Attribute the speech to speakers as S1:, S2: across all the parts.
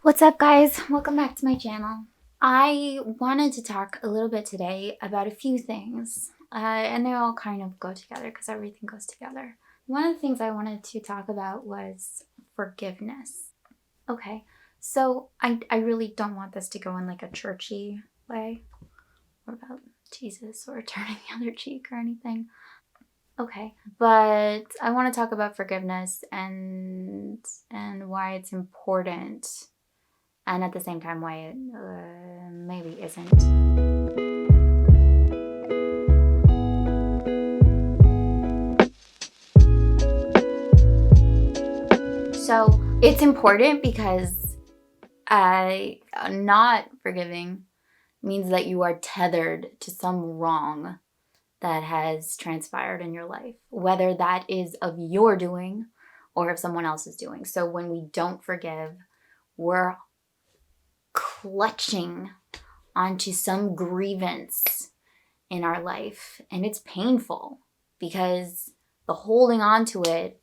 S1: What's up, guys? Welcome back to my channel. I wanted to talk a little bit today about a few things, and they all kind of go together because everything goes together. One of the things I wanted to talk about was forgiveness. Okay, so I really don't want this to go in like a churchy way or about Jesus or turning the other cheek or anything. Okay, but I want to talk about forgiveness and why it's important. And at the same time, why it maybe isn't. So it's important because not forgiving means that you are tethered to some wrong that has transpired in your life, whether that is of your doing or of someone else's doing. So when we don't forgive, we're clutching onto some grievance in our life, and it's painful because the holding on to it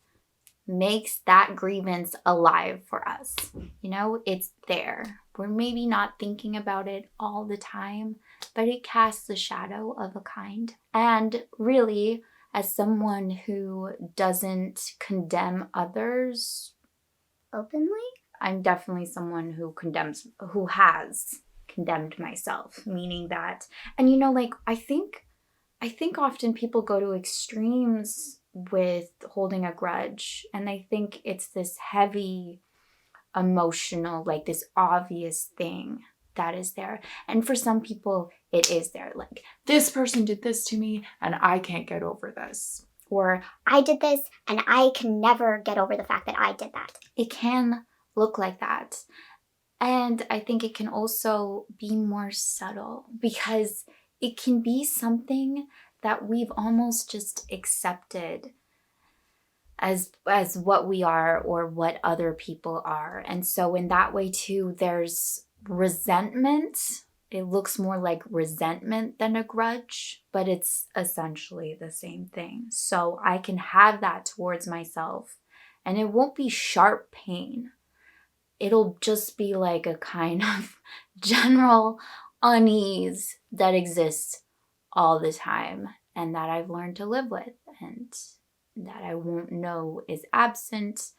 S1: makes that grievance alive for us. You know, it's there. We're maybe not thinking about it all the time, but it casts a shadow of a kind. And really, as someone who doesn't condemn others openly, I'm definitely someone who has condemned myself, meaning that, and you know, like, I think often people go to extremes with holding a grudge, and they think it's this heavy emotional, like this obvious thing that is there. And for some people, it is there. Like,
S2: this person did this to me and I can't get over this.
S1: Or
S3: I did this and I can never get over the fact that I did that.
S1: It can look like that. And I think it can also be more subtle because it can be something that we've almost just accepted as what we are or what other people are. And so in that way too, there's resentment. It looks more like resentment than a grudge, but it's essentially the same thing. So I can have that towards myself, and it won't be sharp pain. It'll just be like a kind of general unease that exists all the time and that I've learned to live with and that I won't know is absent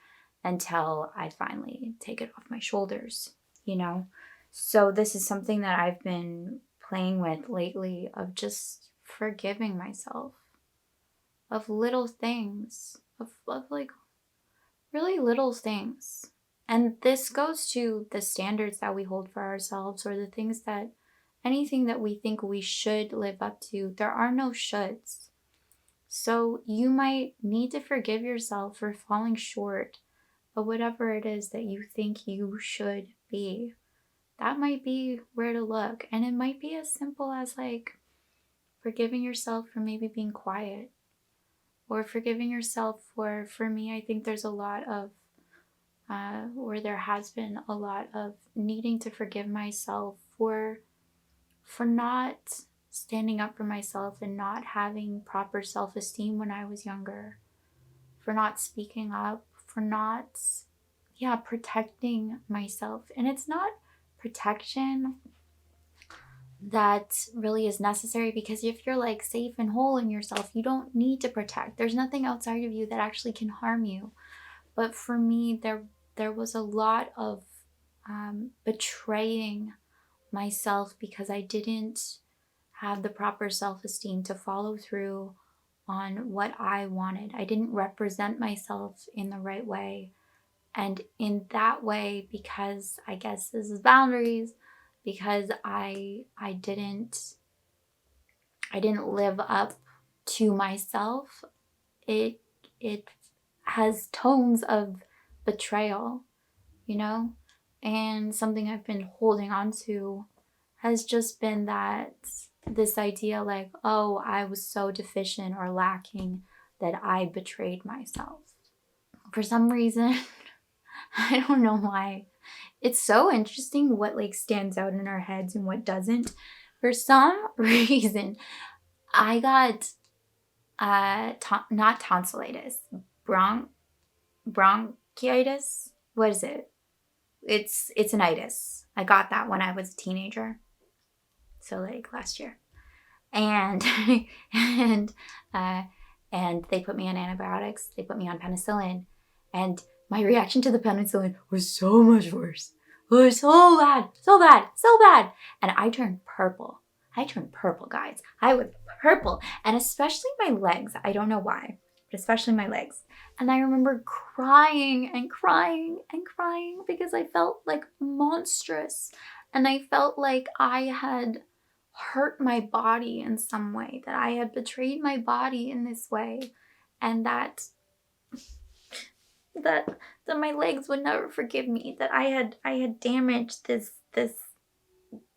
S1: until I finally take it off my shoulders, you know? So this is something that I've been playing with lately, of just forgiving myself of little things, of like really little things. And this goes to the standards that we hold for ourselves, or the things that, anything that we think we should live up to. There are no shoulds. So you might need to forgive yourself for falling short of whatever it is that you think you should be. That might be where to look. And it might be as simple as like forgiving yourself for maybe being quiet, or forgiving yourself for me, I think there's a lot of where there has been a lot of needing to forgive myself for not standing up for myself and not having proper self-esteem when I was younger, for not speaking up, for not protecting myself. And it's not protection that really is necessary, because if you're like safe and whole in yourself, you don't need to protect. There's nothing outside of you that actually can harm you. But for me, there was a lot of betraying myself because I didn't have the proper self-esteem to follow through on what I wanted. I didn't represent myself in the right way. And in that way, because I guess this is boundaries, because I didn't live up to myself, it has tones of betrayal, you know? And something I've been holding on to has just been that this idea like, oh, I was so deficient or lacking that I betrayed myself. For some reason, I don't know why. It's so interesting what like stands out in our heads and what doesn't. For some reason, I got not tonsillitis, bronchitis. What is it? it's an itis. I got that when I was a teenager. So like last year. And and they put me on antibiotics. They put me on penicillin. And my reaction to the penicillin was so much worse. It was so bad, so bad, so bad. And I turned purple. I turned purple, guys. I was purple. And especially my legs. I don't know why, but especially my legs. And I remember crying and crying and crying because I felt like monstrous. And I felt like I had hurt my body in some way, that I had betrayed my body in this way, and that my legs would never forgive me, that I had damaged this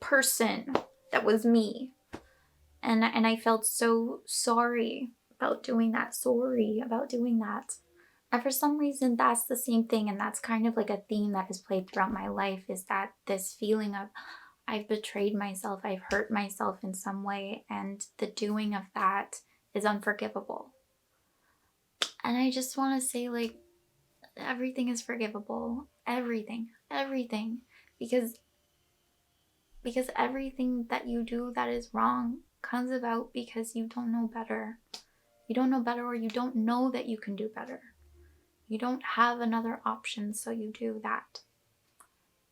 S1: person that was me. And I felt so sorry about doing that. And for some reason, that's the same thing, and that's kind of like a theme that has played throughout my life, is that this feeling of I've betrayed myself, I've hurt myself in some way, and the doing of that is unforgivable. And I just want to say, like, everything is forgivable. Everything. Because everything that you do that is wrong comes about because you don't know better. You don't know better, or you don't know that you can do better. You don't have another option, so you do that.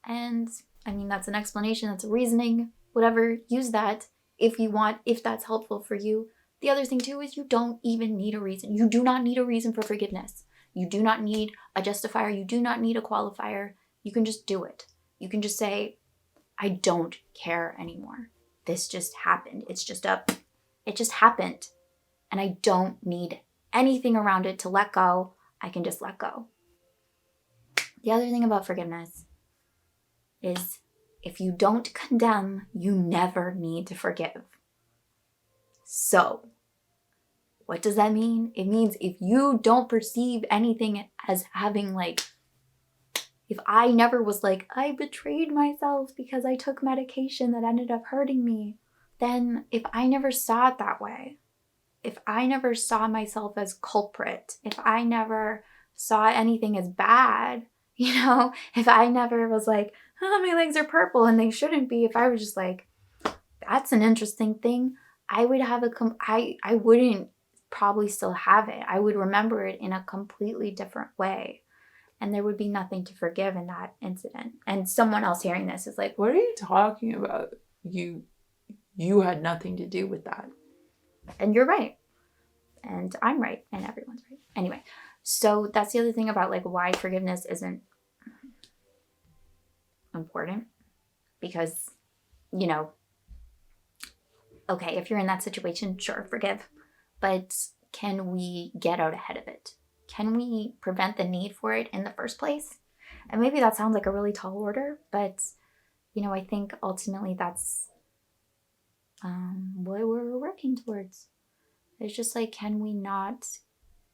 S1: And I mean, that's an explanation, that's a reasoning, whatever, use that if you want, if that's helpful for you. The other thing too is you don't even need a reason. You do not need a reason for forgiveness. You do not need a justifier. You do not need a qualifier. You can just do it. You can just say, I don't care anymore. This just happened. It just happened. And I don't need anything around it to let go. I can just let go. The other thing about forgiveness is if you don't condemn, you never need to forgive. So, what does that mean? It means if you don't perceive anything as having like, if I never was like, I betrayed myself because I took medication that ended up hurting me, then if I never saw it that way, if I never saw myself as culprit, if I never saw anything as bad, if I never was like, oh, my legs are purple and they shouldn't be, if I was just like, that's an interesting thing, I would have I wouldn't probably still have it. I would remember it in a completely different way. And there would be nothing to forgive in that incident. And someone else hearing this is like,
S2: What are you talking about? You had nothing to do with that.
S1: And you're right. And I'm right. And everyone's right. Anyway, so that's the other thing about like why forgiveness isn't important. Because, okay, if you're in that situation, sure, forgive. But can we get out ahead of it? Can we prevent the need for it in the first place? And maybe that sounds like a really tall order, but, I think ultimately that's what we're working towards. It's just like, can we not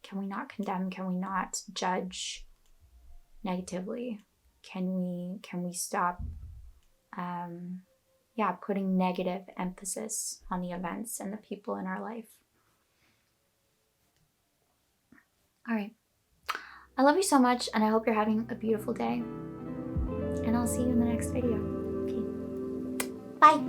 S1: condemn? Can we not judge negatively? Can we stop putting negative emphasis on the events and the people in our life? All right. I love you so much, and I hope you're having a beautiful day. And I'll see you in the next video. Okay. Bye.